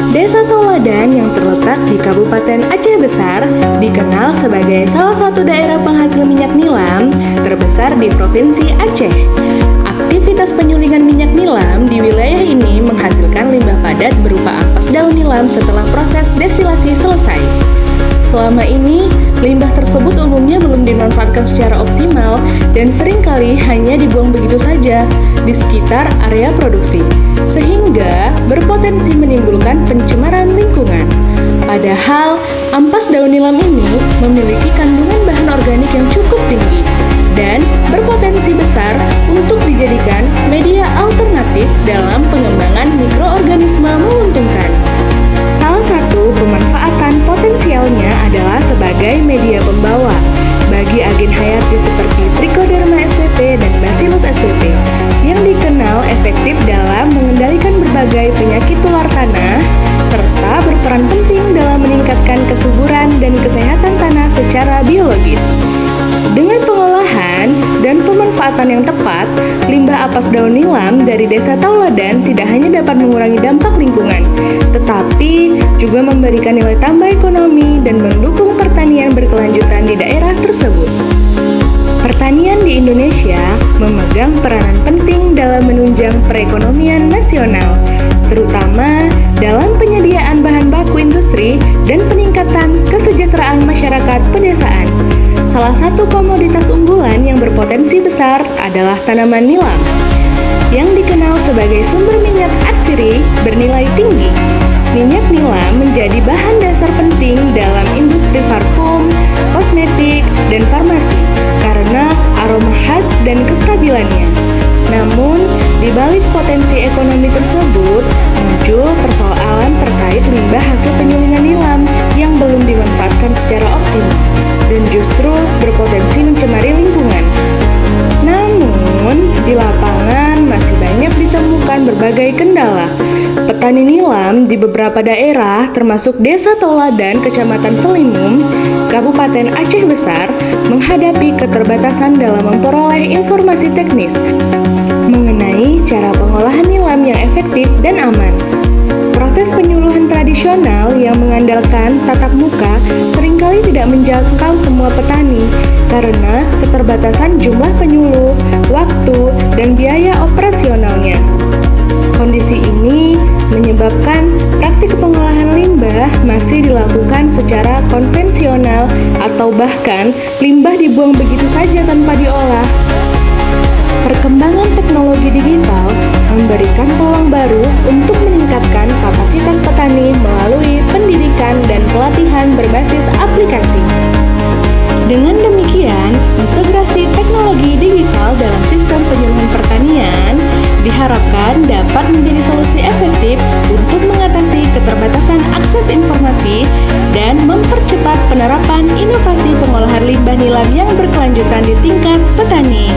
Desa Tauladan yang terletak di Kabupaten Aceh Besar dikenal sebagai salah satu daerah penghasil minyak nilam terbesar di Provinsi Aceh. Aktivitas penyulingan minyak nilam di wilayah ini menghasilkan limbah padat berupa ampas daun nilam setelah proses destilasi selesai. Selama ini, limbah tersebut umumnya belum dimanfaatkan secara optimal dan seringkali hanya dibuang begitu saja di sekitar area produksi, sehingga berpotensi menimbulkan pencemaran lingkungan. Padahal, ampas daun nilam ini memiliki kandungan bahan organik yang cukup tinggi dan berpotensi besar untuk dijadikan media alternatif dalam pengembangan mikroorganisme menguntungkan. Salah satu pemanfaatan potensialnya adalah sebagai media pembawa bagi agen hayati seperti Trichoderma spp dan Bacillus spp yang dikenal efektif dalam mengendalikan berbagai penyakit tular tanah serta berperan penting dalam meningkatkan kesuburan dan kesehatan tanah secara biologis. Dengan pengolahan dan pemanfaatan yang tepat, limbah ampas daun nilam dari Desa Tauladan tidak hanya dapat mengurangi dampak lingkungan, tetapi juga memberikan nilai tambah ekonomi dan mendukung pertanian berkelanjutan di daerah tersebut. Pertanian di Indonesia memegang peranan penting dalam menunjang perekonomian nasional, terutama dalam penyediaan bahan baku industri dan peningkatan kesejahteraan masyarakat pedesaan. Salah satu komoditas unggulan yang berpotensi besar adalah tanaman nilam, yang dikenal sebagai sumber minyak atsiri bernilai tinggi. Minyak nilam menjadi bahan dasar penting dalam industri parfum, kosmetik, dan farmasi karena aroma khas dan kestabilannya. Namun, di balik potensi ekonomi tersebut, muncul persoalan terkait limbah hasil penyulingan nilam yang belum dimanfaatkan secara optimal dan justru berpotensi mencemari lingkungan. Namun, di lapangan masih banyak ditemukan berbagai kendala. Petani nilam di beberapa daerah, termasuk Desa Tauladan, Kecamatan Selimum, Kabupaten Aceh Besar, menghadapi keterbatasan dalam memperoleh informasi teknis mengenai cara pengolahan nilam yang efektif dan aman. Proses penyuluhan tradisional yang mengandalkan tatap muka seringkali tidak menjangkau semua petani karena keterbatasan jumlah penyuluh, waktu, dan biaya operasionalnya. Kondisi ini menyebabkan praktik pengolahan limbah masih dilakukan secara konvensional atau bahkan limbah dibuang begitu saja tanpa diolah. Perkembangan teknologi digital memberikan peluang baru untuk meningkatkan kapasitas petani melalui pendidikan dan pelatihan berbasis aplikasi. Dengan demikian, integrasi teknologi digital dalam sistem penyuluhan pertanian diharapkan dapat menjadi solusi efektif untuk mengatasi keterbatasan akses informasi dan mempercepat penerapan inovasi pengolahan limbah nilam yang berkelanjutan di tingkat petani.